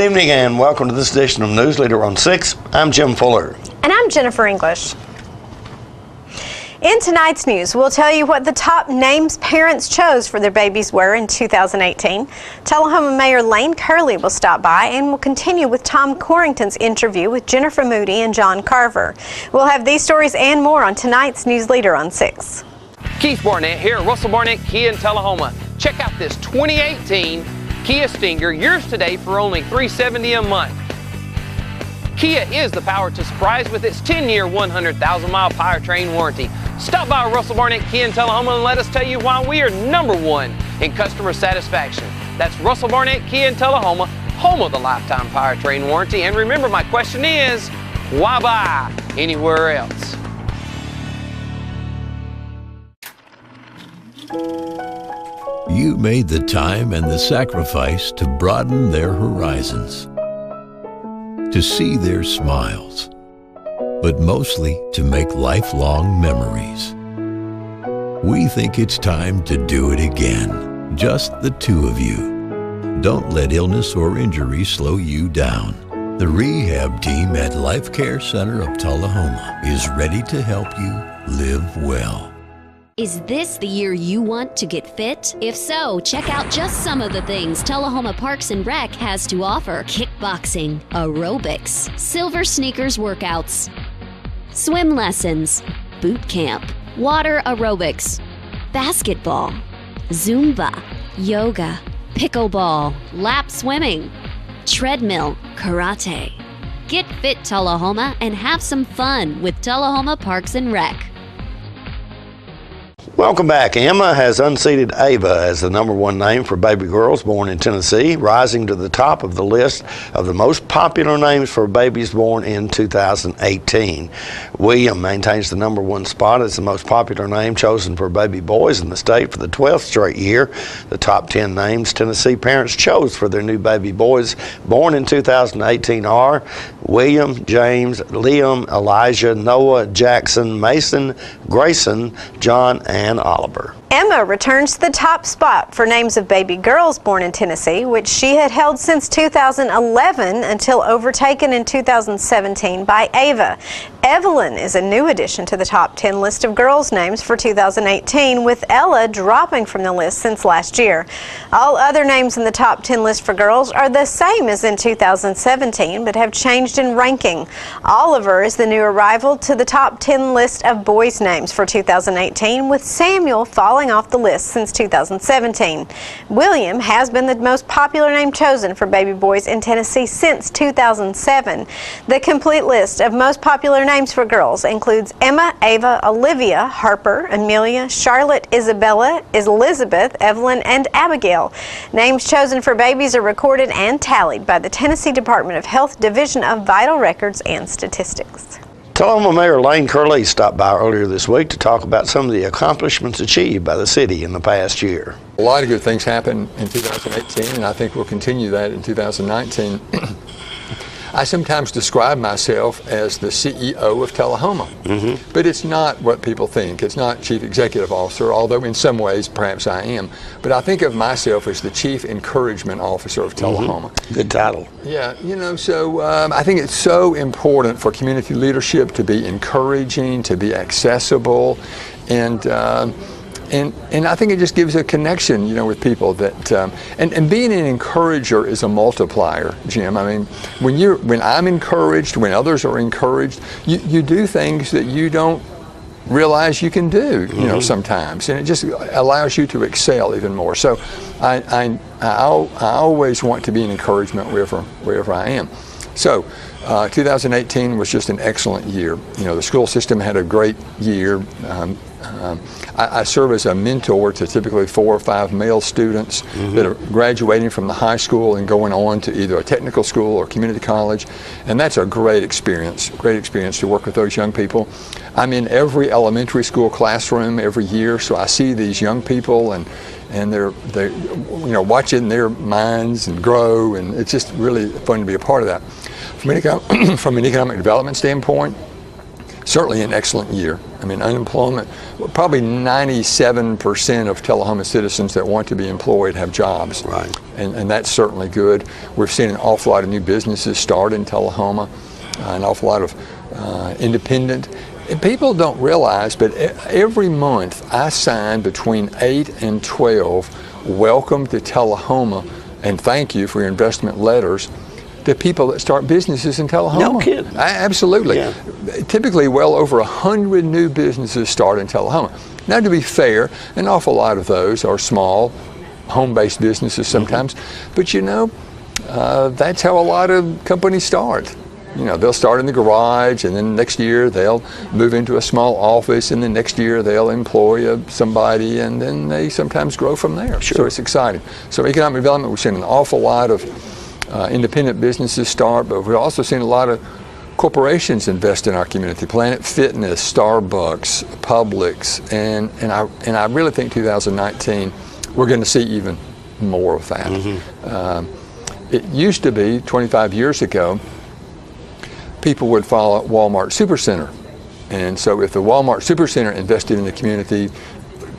evening and welcome to this edition of News Leader on 6. I'm Jim Fuller. And I'm Jennifer English. In tonight's news, we'll tell you what the top names parents chose for their babies were in 2018. Tullahoma Mayor Lane Curley will stop by, and we'll continue with Tom Corrington's interview with Jennifer Moody and John Carver. We'll have these stories and more on tonight's News Leader on 6. Keith Barnett here at Russell Barnett Kia in Tullahoma. Check out this 2018 Kia Stinger, yours today for only $370 a month. Kia is the power to surprise with its 10-year, 100,000-mile powertrain warranty. Stop by Russell Barnett Kia in Tullahoma and let us tell you why we are #1 in customer satisfaction. That's Russell Barnett Kia in Tullahoma, home of the lifetime powertrain warranty. And remember, my question is, why buy anywhere else? You made the time and the sacrifice to broaden their horizons, to see their smiles, but mostly to make lifelong memories. We think it's time to do it again, just the two of you. Don't let illness or injury slow you down. The rehab team at Life Care Center of Tullahoma is ready to help you live well. Is this the year you want to get fit? If so, check out just some of the things Tullahoma Parks and Rec has to offer. Kickboxing, aerobics, silver sneakers workouts, swim lessons, boot camp, water aerobics, basketball, Zumba, yoga, pickleball, lap swimming, treadmill, karate. Get fit, Tullahoma, and have some fun with Tullahoma Parks and Rec. Welcome back. Emma has unseated Ava as the #1 name for baby girls born in Tennessee, rising to the top of the list of the most popular names for babies born in 2018. William maintains the #1 spot as the most popular name chosen for baby boys in the state for the 12th straight year. The top 10 names Tennessee parents chose for their new baby boys born in 2018 are William, James, Liam, Elijah, Noah, Jackson, Mason, Grayson, John, and Oliver. Emma returns to the top spot for names of baby girls born in Tennessee, which she had held since 2011 until overtaken in 2017 by Ava. Evelyn is a new addition to the top 10 list of girls' names for 2018, with Ella dropping from the list since last year. All other names in the top 10 list for girls are the same as in 2017, but have changed in ranking. Oliver is the new arrival to the top 10 list of boys' names for 2018, with Samuel falling off the list since 2017. William has been the most popular name chosen for baby boys in Tennessee since 2007. The complete list of most popular names for girls includes Emma, Ava, Olivia, Harper, Amelia, Charlotte, Isabella, Elizabeth, Evelyn, and Abigail. Names chosen for babies are recorded and tallied by the Tennessee Department of Health Division of Vital Records and Statistics. Tullahoma Mayor Lane Curley stopped by earlier this week to talk about some of the accomplishments achieved by the city in the past year. A lot of good things happened in 2018, and I think we'll continue that in 2019. I sometimes describe myself as the CEO of Tullahoma, but it's not what people think. It's not Chief Executive Officer, although in some ways perhaps I am. But I think of myself as the Chief Encouragement Officer of Tullahoma. Good title. Yeah, you know, so I think it's so important for community leadership to be encouraging, to be accessible, and I think it just gives a connection, you know, with people that, and being an encourager is a multiplier, Jim. I mean, when I'm encouraged, when others are encouraged, you do things that you don't realize you can do, you know, sometimes, and it just allows you to excel even more. So I always want to be an encouragement wherever I am. So 2018 was just an excellent year. You know, the school system had a great year. I serve as a mentor to typically 4 or 5 male students that are graduating from the high school and going on to either a technical school or community college, and that's a great experience to work with those young people. I'm in every elementary school classroom every year, so I see these young people and they're you know, watching their minds and grow, and it's just really fun to be a part of that. From an economic development standpoint, certainly an excellent year. I mean, unemployment, probably 97% of Tullahoma citizens that want to be employed have jobs. Right. And that's certainly good. We've seen an awful lot of new businesses start in Tullahoma, an awful lot of independent. And people don't realize, but every month I sign between 8 and 12 welcome to Tullahoma and thank you for your investment letters to people that start businesses in Tullahoma. No kidding. Absolutely. Yeah. Typically well over 100 new businesses start in Tullahoma. Now, to be fair, an awful lot of those are small, home-based businesses sometimes, but you know, that's how a lot of companies start. You know, they'll start in the garage, and then next year they'll move into a small office, and then next year they'll employ somebody, and then they sometimes grow from there. Sure. So it's exciting. So economic development, we've seen an awful lot of independent businesses start, but we've also seen a lot of corporations invest in our community. Planet Fitness, Starbucks, Publix, and I really think 2019 we're going to see even more of that. Mm-hmm. It used to be 25 years ago, people would follow Walmart Supercenter. And so if the Walmart Supercenter invested in the community,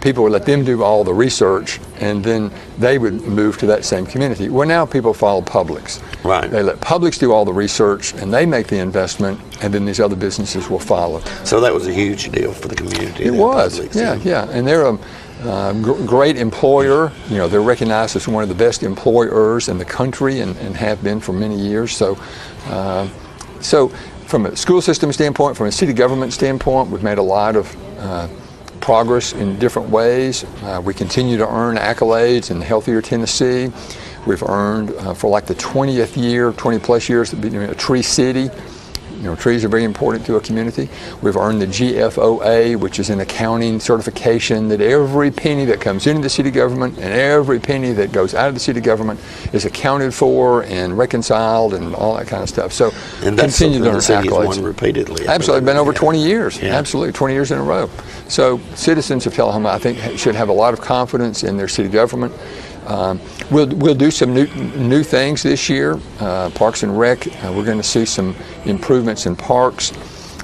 people would let them do all the research, and then they would move to that same community. Well, now people follow Publix. Right. They let Publix do all the research, and they make the investment, and then these other businesses will follow. So that was a huge deal for the community. It was, Publix, yeah. And they're a great employer. You know, they're recognized as one of the best employers in the country, and have been for many years. So from a school system standpoint, from a city government standpoint, we've made a lot of progress in different ways. We continue to earn accolades in Healthier Tennessee. We've earned for like the 20th year, 20 plus years, a tree city. You know, trees are very important to a community. We've earned the GFOA, which is an accounting certification that every penny that comes into the city government and every penny that goes out of the city government is accounted for and reconciled and all that kind of stuff. So and that's continue to earn the city's accolades. won repeatedly. Absolutely, been over 20 years. Yeah. Absolutely, 20 years in a row. So citizens of Tullahoma, I think, should have a lot of confidence in their city government. We'll do some new things this year. Parks and Rec, we're going to see some improvements in parks.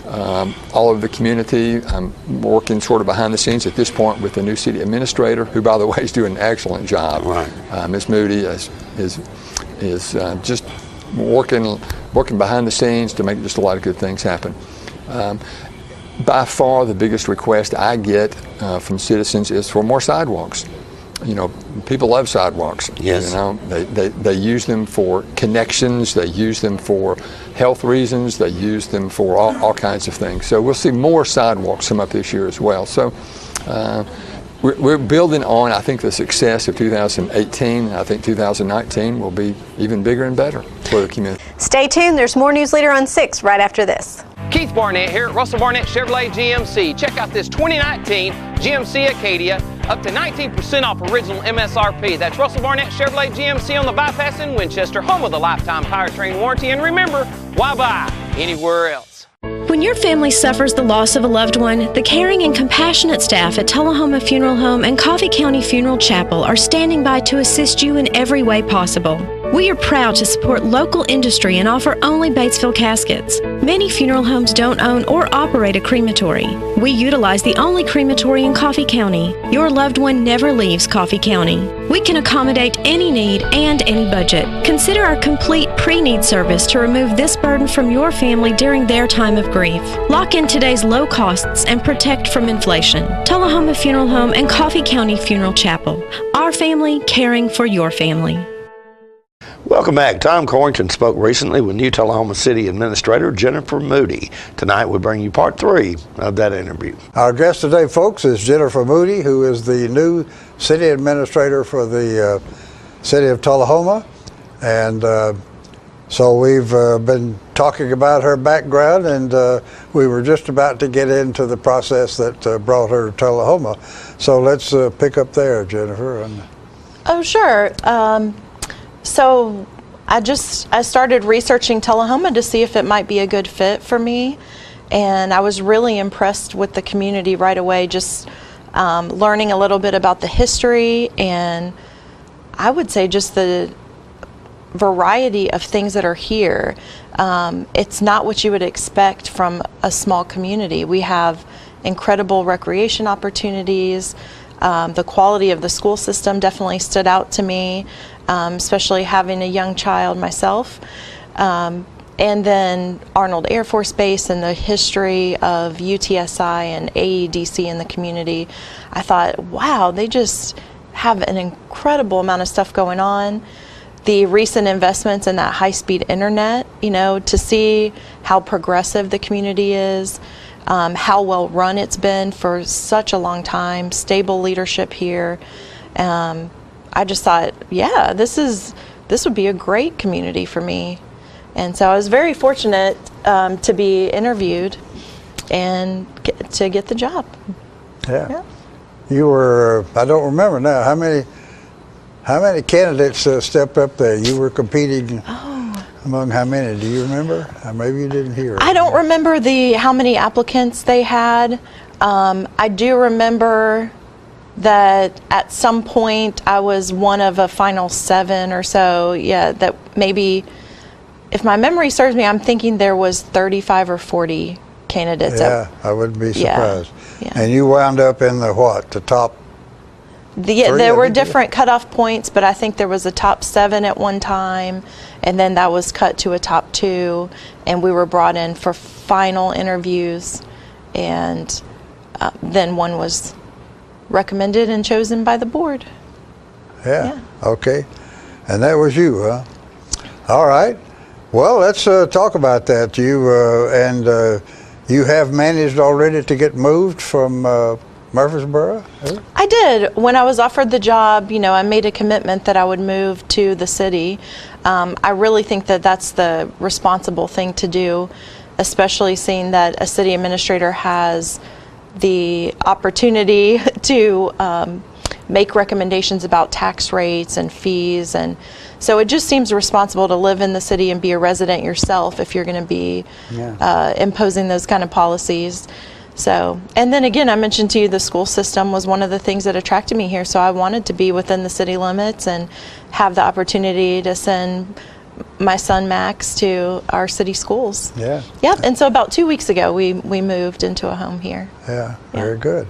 All over the community. I'm working sort of behind the scenes at this point with the new city administrator, who, by the way, is doing an excellent job. Right. Ms. Moody is just working behind the scenes to make just a lot of good things happen. By far, the biggest request I get from citizens is for more sidewalks. You know, people love sidewalks. Yes. You know, they use them for connections. They use them for health reasons. They use them for all kinds of things. So we'll see more sidewalks come up this year as well. So we're building on, I think, the success of 2018. I think 2019 will be even bigger and better for the community. Stay tuned. There's more News Leader on 6 right after this. Keith Barnett here at Russell Barnett Chevrolet GMC. Check out this 2019 GMC Acadia, up to 19% off original MSRP. That's Russell Barnett Chevrolet GMC on the bypass in Winchester, home of the lifetime powertrain warranty. And remember, why buy anywhere else? When your family suffers the loss of a loved one, the caring and compassionate staff at Tullahoma Funeral Home and Coffee County Funeral Chapel are standing by to assist you in every way possible. We are proud to support local industry and offer only Batesville caskets. Many funeral homes don't own or operate a crematory. We utilize the only crematory in Coffee County. Your loved one never leaves Coffee County. We can accommodate any need and any budget. Consider our complete pre-need service to remove this burden from your family during their time of grief. Lock in today's low costs and protect from inflation. Tullahoma Funeral Home and Coffee County Funeral Chapel. Our family caring for your family. Welcome back. Tom Corrington spoke recently with new Tullahoma City Administrator Jennifer Moody. Tonight we bring you part 3 of that interview. Our guest today, folks, is Jennifer Moody, who is the new City Administrator for the City of Tullahoma. And so we've been talking about her background, and we were just about to get into the process that brought her to Tullahoma. So let's pick up there, Jennifer. Oh, sure. So I started researching Tullahoma to see if it might be a good fit for me, and I was really impressed with the community right away, just learning a little bit about the history, and I would say just the variety of things that are here. It's not what you would expect from a small community. We have incredible recreation opportunities. The quality of the school system definitely stood out to me, especially having a young child myself. And then Arnold Air Force Base and the history of UTSI and AEDC in the community. I thought, wow, they just have an incredible amount of stuff going on. The recent investments in that high-speed internet, you know, to see how progressive the community is, how well run it's been for such a long time, stable leadership here. I just thought, yeah, this would be a great community for me. And so I was very fortunate to be interviewed and to get the job. Yeah. You were, I don't remember now, how many candidates stepped up there? You were competing among how many? Do you remember? Maybe you didn't hear. I don't remember how many applicants they had. I do remember that at some point I was one of a final 7 or so. Yeah, that maybe, if my memory serves me, I'm thinking there was 35 or 40 candidates. Yeah, I wouldn't be surprised. Yeah. And you wound up in the what? The top? There were different cutoff points, but I think there was a top 7 at one time, and then that was cut to a top 2, and we were brought in for final interviews, and then one was recommended and chosen by the board. Yeah. Okay. And that was you, huh? All right. Well, let's talk about that. You have managed already to get moved from Murfreesboro? I did. When I was offered the job, you know, I made a commitment that I would move to the city. I really think that that's the responsible thing to do, especially seeing that a city administrator has the opportunity to make recommendations about tax rates and fees, and so it just seems responsible to live in the city and be a resident yourself if you're going to be imposing those kind of policies. So, and then again, I mentioned to you the school system was one of the things that attracted me here, so I wanted to be within the city limits and have the opportunity to send my son Max to our city schools. Yeah. Yep. And so about 2 weeks ago, we moved into a home here. Yeah. Very good.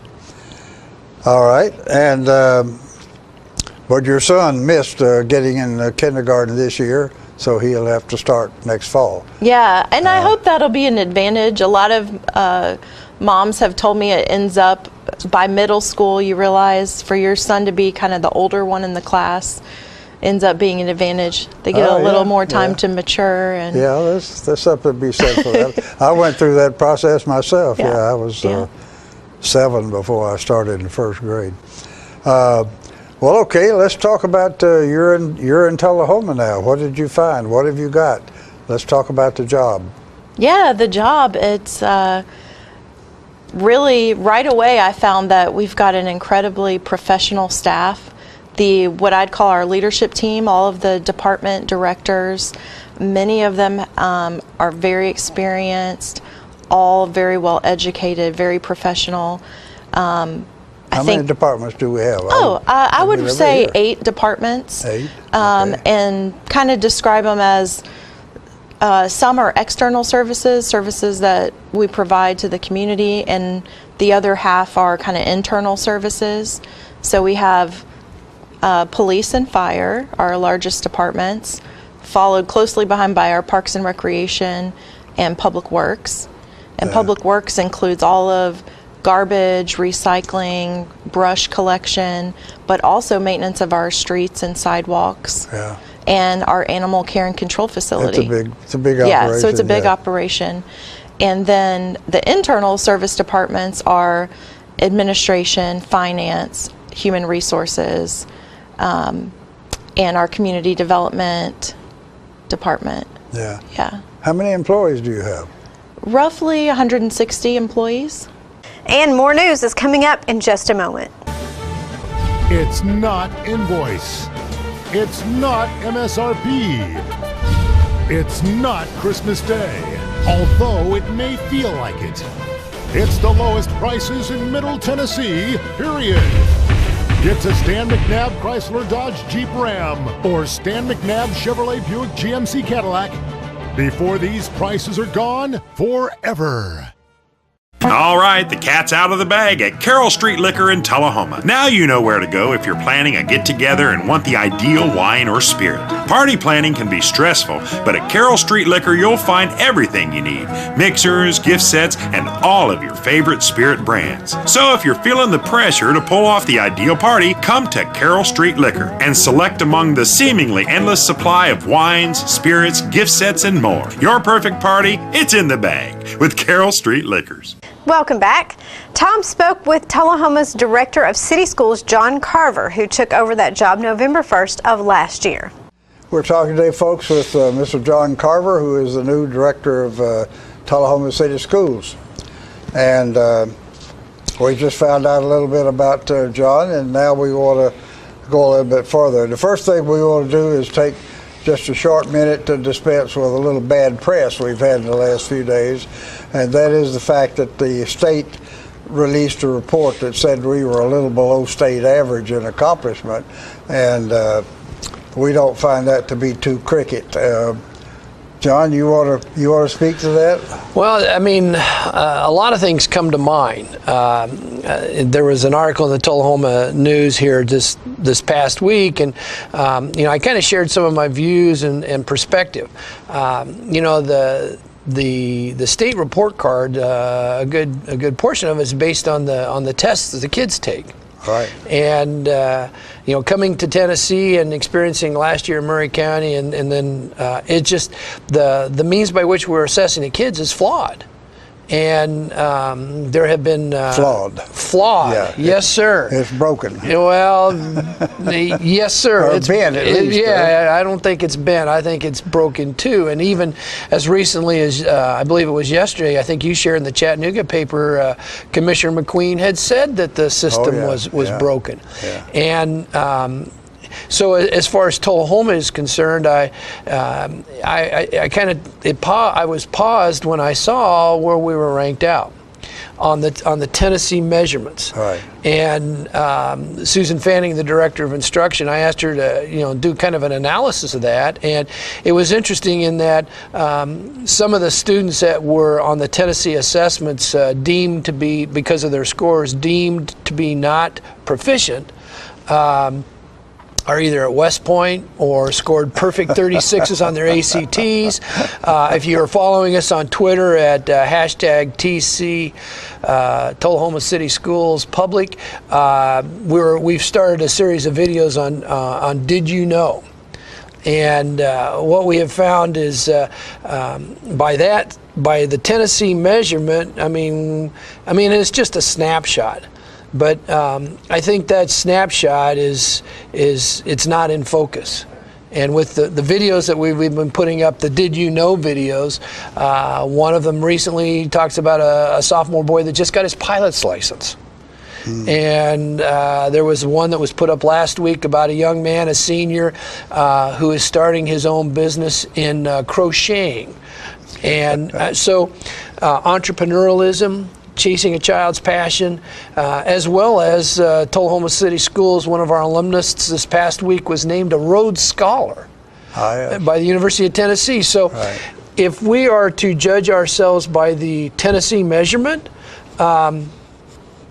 All right. And but your son missed getting in kindergarten this year, so he'll have to start next fall. Yeah, and I hope that'll be an advantage. A lot of moms have told me it ends up by middle school, you realize for your son to be kind of the older one in the class ends up being an advantage. They get a little more time to mature. And yeah, there's something to be said for that. I went through that process myself. Yeah, I was 7 before I started in first grade. Well, okay, let's talk about you're in Tullahoma now. What did you find? What have you got? Let's talk about the job. Yeah, the job. It's really right away I found that we've got an incredibly professional staff. What I'd call our leadership team, all of the department directors, many of them are very experienced, all very well educated, very professional. How many departments do we have? I would say 8 departments. 8. And kind of describe them as some are external services that we provide to the community, and the other half are kind of internal services. So we have police and fire, our largest departments, followed closely behind by our Parks and Recreation and Public Works. And Public Works includes all of garbage, recycling, brush collection, but also maintenance of our streets and sidewalks. Yeah. And our animal care and control facility. It's a big operation. Yeah, so it's a big operation. And then the internal service departments are administration, finance, human resources, and our community development department. Yeah. Yeah. How many employees do you have? Roughly 160 employees. And more news is coming up in just a moment. It's not invoice. It's not MSRP. It's not Christmas Day, although it may feel like it. It's the lowest prices in Middle Tennessee, period. It's a Stan McNabb Chrysler Dodge Jeep Ram or Stan McNabb Chevrolet Buick GMC Cadillac before these prices are gone forever. All right, the cat's out of the bag at Carroll Street Liquor in Tullahoma. Now you know where to go if you're planning a get-together and want the ideal wine or spirit. Party planning can be stressful, but at Carroll Street Liquor you'll find everything you need. Mixers, gift sets, and all of your favorite spirit brands. So if you're feeling the pressure to pull off the ideal party, come to Carroll Street Liquor and select among the seemingly endless supply of wines, spirits, gift sets, and more. Your perfect party, it's in the bag with Carroll Street Liquors. Welcome back. Tom spoke with Tullahoma's Director of City Schools, John Carver, who took over that job November 1st of last year. We're talking today, folks, with Mr. John Carver, who is the new Director of Tullahoma City Schools. And we just found out a little bit about John, and now we want to go a little bit further. The first thing we want to do is take just a short minute to dispense with a little bad press we've had in the last few days, and that is the fact that the state released a report that said we were a little below state average in accomplishment, and we don't find that to be too cricket. John, you want to speak to that? Well, I mean, a lot of things come to mind. There was an article in the Tullahoma News here this past week, and I kind of shared some of my views and perspective. The state report card, a good portion of it is based on the tests that the kids take. Right. And coming to Tennessee and experiencing last year in Murray County, and then it just the means by which we're assessing the kids is flawed. And there have been flawed. Yeah, yes, sir. It's broken. Well, yes, sir. Or bent, at least. Yeah, I don't think it's bent. I think it's broken too. And even as recently as I believe it was yesterday, I think you shared in the Chattanooga paper, Commissioner McQueen had said that the system was broken. Yeah. And so as far as Tullahoma is concerned, I was paused when I saw where we were ranked out on the Tennessee measurements. Right. And Susan Fanning, the Director of Instruction, I asked her to do kind of an analysis of that, and it was interesting in that some of the students that were on the Tennessee assessments deemed to be, because of their scores, deemed to be not proficient. Are either at West Point or scored perfect 36s on their ACTs. If you're following us on Twitter at hashtag TC Tullahoma City Schools Public, we've started a series of videos on Did You Know? And what we have found is by the Tennessee measurement, I mean it's just a snapshot. But I think that snapshot it's not in focus. And with the videos that we've been putting up, the Did You Know videos, one of them recently talks about a sophomore boy that just got his pilot's license. And there was one that was put up last week about a young man, a senior, who is starting his own business in crocheting. And so entrepreneurialism, chasing a child's passion, as well as Tullahoma City Schools. One of our alumnus this past week was named a Rhodes Scholar by the University of Tennessee. So if we are to judge ourselves by the Tennessee measurement, boy,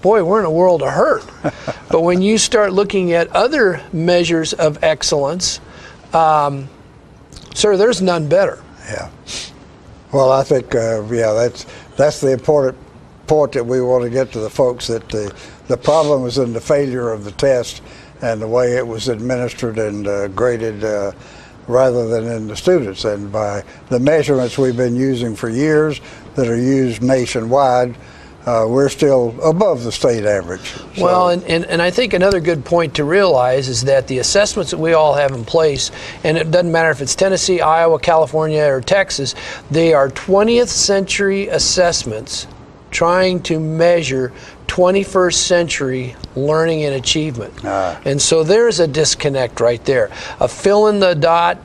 we're in a world of hurt. But when you start looking at other measures of excellence, sir, there's none better. Yeah. Well, I think, that's the important point that we want to get to the folks, that the problem was in the failure of the test and the way it was administered and graded rather than in the students. And by the measurements we've been using for years that are used nationwide, we're still above the state average. So. Well, and I think another good point to realize is that the assessments that we all have in place, and it doesn't matter if it's Tennessee, Iowa, California, or Texas, they are 20th century assessments trying to measure 21st century learning and achievement. And so there's a disconnect right there. A fill-in-the-dot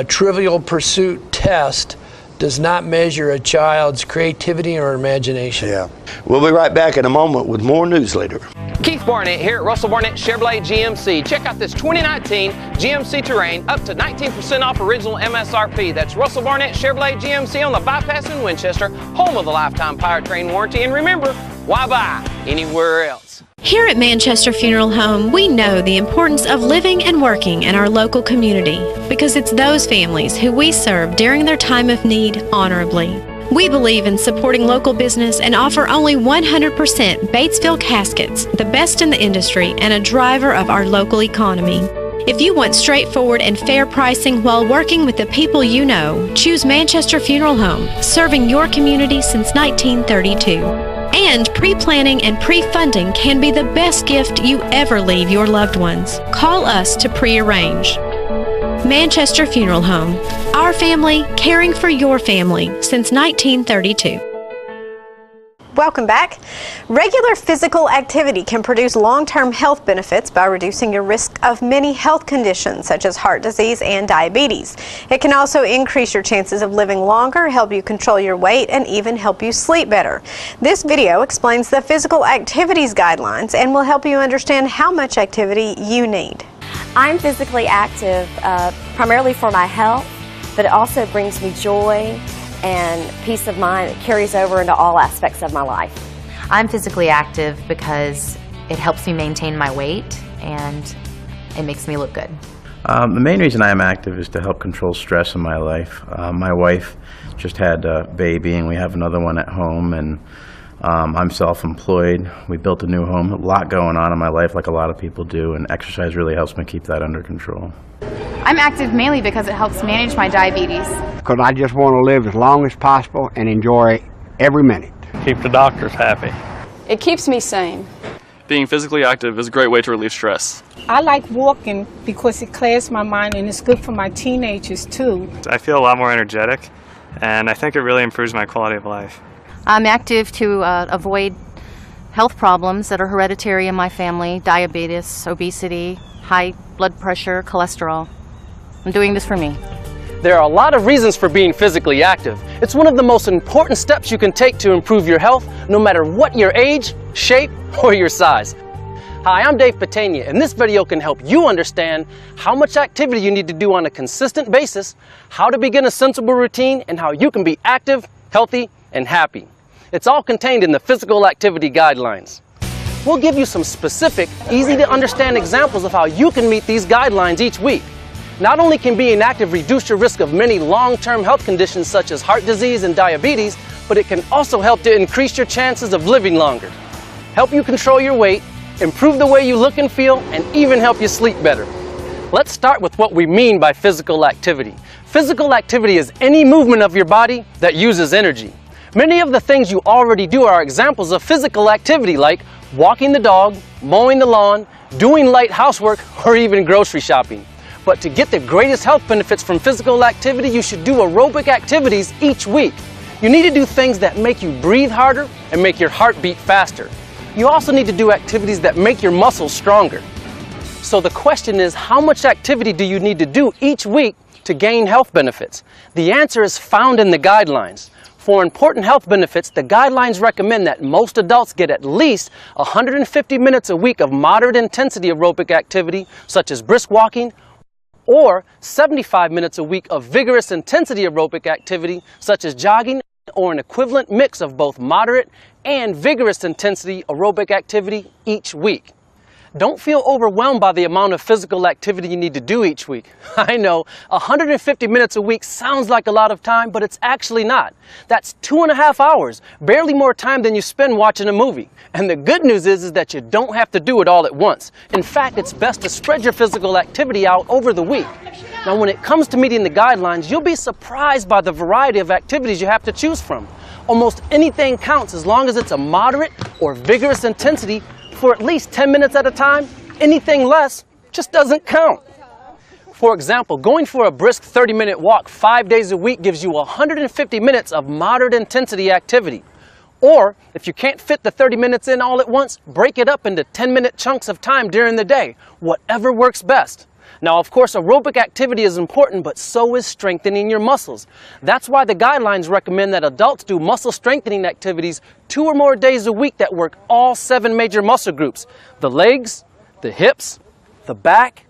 trivial pursuit test does not measure a child's creativity or imagination. Yeah. We'll be right back in a moment with more news later. Keith Barnett here at Russell Barnett Chevrolet GMC. Check out this 2019 GMC Terrain up to 19% off original MSRP. That's Russell Barnett Chevrolet GMC on the Bypass in Winchester, home of the lifetime powertrain warranty. And remember, why buy anywhere else? Here at Manchester Funeral Home, we know the importance of living and working in our local community because it's those families who we serve during their time of need honorably. We believe in supporting local business and offer only 100% Batesville caskets, the best in the industry and a driver of our local economy. If you want straightforward and fair pricing while working with the people you know, choose Manchester Funeral Home, serving your community since 1932. And pre-planning and pre-funding can be the best gift you ever leave your loved ones. Call us to pre-arrange. Manchester Funeral Home. Our family, caring for your family since 1932. Welcome back. Regular physical activity can produce long-term health benefits by reducing your risk of many health conditions such as heart disease and diabetes. It can also increase your chances of living longer, help you control your weight, and even help you sleep better. This video explains the physical activities guidelines and will help you understand how much activity you need. I'm physically active primarily for my health, but it also brings me joy and peace of mind. It carries over into all aspects of my life. I'm physically active because it helps me maintain my weight and it makes me look good. The main reason I'm active is to help control stress in my life. My wife just had a baby and we have another one at home, and I'm self-employed. We built a new home, a lot going on in my life like a lot of people do, and exercise really helps me keep that under control. I'm active mainly because it helps manage my diabetes. Because I just want to live as long as possible and enjoy every minute. Keep the doctors happy. It keeps me sane. Being physically active is a great way to relieve stress. I like walking because it clears my mind and it's good for my teenagers too. I feel a lot more energetic, and I think it really improves my quality of life. I'm active to avoid health problems that are hereditary in my family: diabetes, obesity, high blood pressure, cholesterol. I'm doing this for me. There are a lot of reasons for being physically active. It's one of the most important steps you can take to improve your health, no matter what your age, shape, or your size. Hi, I'm Dave Patania, and this video can help you understand how much activity you need to do on a consistent basis, how to begin a sensible routine, and how you can be active, healthy, and happy. It's all contained in the physical activity guidelines. We'll give you some specific, easy to understand examples of how you can meet these guidelines each week. Not only can being active reduce your risk of many long-term health conditions such as heart disease and diabetes, but it can also help to increase your chances of living longer, help you control your weight, improve the way you look and feel, and even help you sleep better. Let's start with what we mean by physical activity. Physical activity is any movement of your body that uses energy. Many of the things you already do are examples of physical activity, like walking the dog, mowing the lawn, doing light housework, or even grocery shopping. But to get the greatest health benefits from physical activity, you should do aerobic activities each week. You need to do things that make you breathe harder and make your heart beat faster. You also need to do activities that make your muscles stronger. So the question is, how much activity do you need to do each week to gain health benefits? The answer is found in the guidelines. For important health benefits, the guidelines recommend that most adults get at least 150 minutes a week of moderate intensity aerobic activity, such as brisk walking, or 75 minutes a week of vigorous intensity aerobic activity, such as jogging, or an equivalent mix of both moderate and vigorous intensity aerobic activity each week. Don't feel overwhelmed by the amount of physical activity you need to do each week. I know 150 minutes a week sounds like a lot of time, but it's actually not. That's 2.5 hours, barely more time than you spend watching a movie. And the good news is that you don't have to do it all at once. In fact, it's best to spread your physical activity out over the week. Now, when it comes to meeting the guidelines, you'll be surprised by the variety of activities you have to choose from. Almost anything counts as long as it's a moderate or vigorous intensity for at least 10 minutes at a time. Anything less just doesn't count. For example, going for a brisk 30-minute walk 5 days a week gives you 150 minutes of moderate intensity activity. Or, if you can't fit the 30 minutes in all at once, break it up into 10-minute chunks of time during the day, whatever works best. Now, of course, aerobic activity is important, but so is strengthening your muscles. That's why the guidelines recommend that adults do muscle strengthening activities 2 or more days a week that work all 7 major muscle groups: the legs, the hips, the back,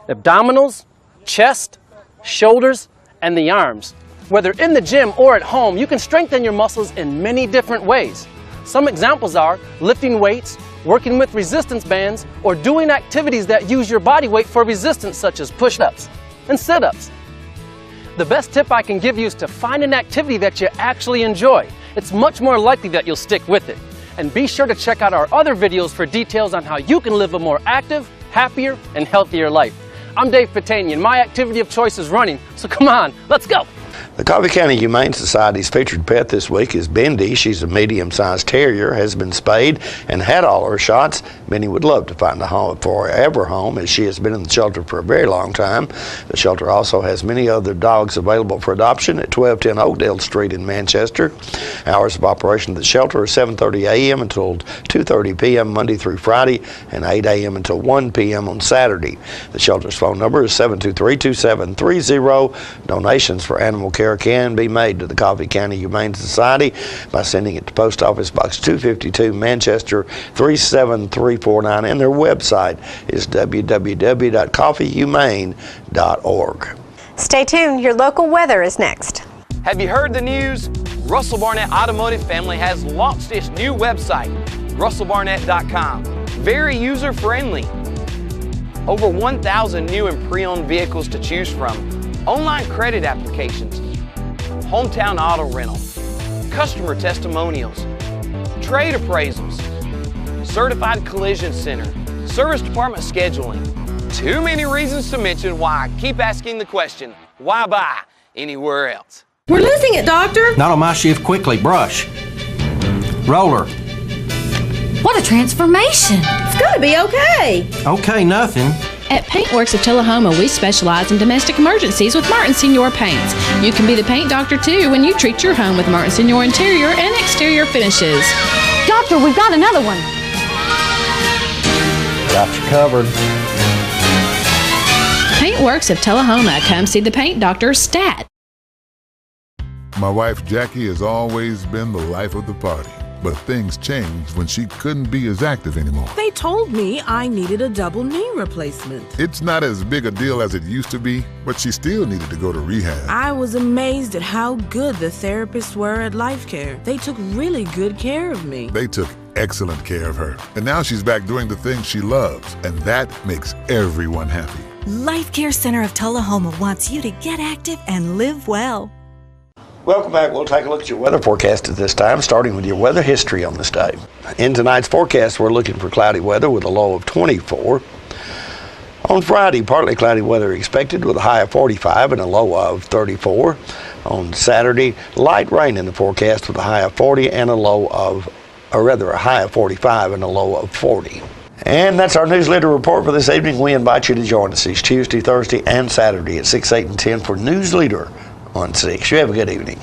abdominals, chest, shoulders, and the arms. Whether in the gym or at home, you can strengthen your muscles in many different ways. Some examples are lifting weights, working with resistance bands, or doing activities that use your body weight for resistance, such as push-ups and sit-ups. The best tip I can give you is to find an activity that you actually enjoy. It's much more likely that you'll stick with it. And be sure to check out our other videos for details on how you can live a more active, happier, and healthier life. I'm Dave Patanian. My activity of choice is running, so come on, let's go! The Coffee County Humane Society's featured pet this week is Bendy. She's a medium-sized terrier, has been spayed and had all her shots. Bendy would love to find a home, forever home, as she has been in the shelter for a very long time. The shelter also has many other dogs available for adoption at 1210 Oakdale Street in Manchester. Hours of operation of the shelter are 7:30 a.m. until 2:30 p.m. Monday through Friday and 8 a.m. until 1 p.m. on Saturday. The shelter's phone number is 723-2730. Donations for animal care can be made to the Coffee County Humane Society by sending it to Post Office Box 252, Manchester 37349, and their website is www.coffeehumane.org. Stay tuned, your local weather is next. Have you heard the news? Russell Barnett Automotive Family has launched its new website, russellbarnett.com. Very user-friendly. Over 1,000 new and pre-owned vehicles to choose from. Online credit applications, hometown auto rental, customer testimonials, trade appraisals, certified collision center, service department scheduling. Too many reasons to mention why I keep asking the question, why buy anywhere else? We're losing it, Doctor. Not on my shift. Quickly, brush. Roller. What a transformation. It's gonna be okay. Okay, nothing. At Paintworks of Tullahoma, we specialize in domestic emergencies with Martin Senior Paints. You can be the paint doctor too when you treat your home with Martin Senior interior and exterior finishes. Doctor, we've got another one. Got you covered. Paintworks of Tullahoma. Come see the paint doctor, Stat. My wife Jackie has always been the life of the party. But things changed when she couldn't be as active anymore. They told me I needed a double knee replacement. It's not as big a deal as it used to be, but she still needed to go to rehab. I was amazed at how good the therapists were at Life Care. They took really good care of me. They took excellent care of her. And now she's back doing the things she loves, and that makes everyone happy. Life Care Center of Tullahoma wants you to get active and live well. Welcome back. We'll take a look at your weather forecast at this time, starting with your weather history on this day. In tonight's forecast, we're looking for cloudy weather with a low of 24. On Friday, partly cloudy weather expected with a high of 45 and a low of 34. On Saturday, light rain in the forecast with a high of 40 and a low of, or rather a high of 45 and a low of 40. And that's our newsletter report for this evening. We invite you to join us each Tuesday, Thursday, and Saturday at 6, 8, and 10 for News Leader on 6. You have a good evening.